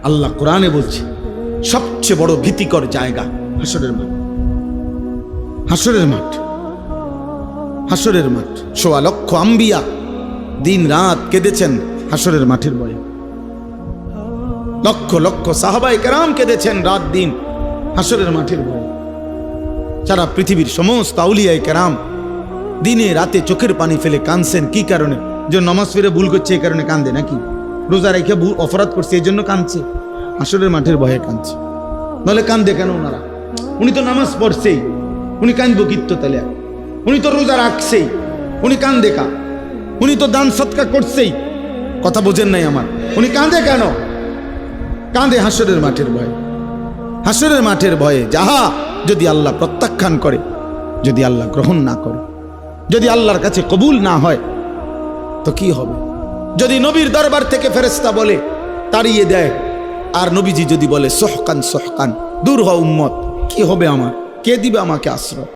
আল্লাহ কোরআনে বলছে সবচেয়ে বড় ভীতিকর জায়গা হাসরের মাঠ। হাসরের মাঠ, হাসরের মাঠ। ১.৫ লক্ষ আম্বিয়া দিন রাত কেঁদেছেন হাসরের মাঠের ভয়ে। লক্ষ লক্ষ সাহাবায়ে কেরাম কেঁদেছেন রাত দিন হাসরের মাঠের ভয়ে। সারা পৃথিবীর সমস্ত আউলিয়ায়ে কেরাম দিনে রাতে চোখের পানি ফেলে কাঁদছেন। কি কারণে? যে নামাজ ফিরে ভুল করছে এই কারণে কান্দে, নাকি রোজা রেখে অপরাধ করছে এই জন্য কাঁদছে? হাসরের মাঠের ভয়ে কাঁদছে। নাহলে কান্দে কেন ওনারা? উনি তো নামাজ পড়ছেই, উনি কান্দবো কিত্ত তাহলে? উনি তো রোজা রাখছেই, উনি কান্দে কা? উনি তো দান সৎকার করছেই। কথা বোঝেন নাই আমার? উনি কান্দে কেন? কাঁদে হাসরের মাঠের ভয়ে। হাসরের মাঠের ভয়ে যাহা যদি আল্লাহ প্রত্যাখ্যান করে, যদি আল্লাহ গ্রহণ না করে, যদি আল্লাহর কাছে কবুল না হয় তো কি হবে? যদি নবীর দরবার থেকে ফেরেশতা বলে তাড়িয়ে দেয়, আর নবীজি যদি বলে সহকান সহকান, দূর হ উম্মত, কি হবে আমার? কে দিবে আমাকে আশ্রয়?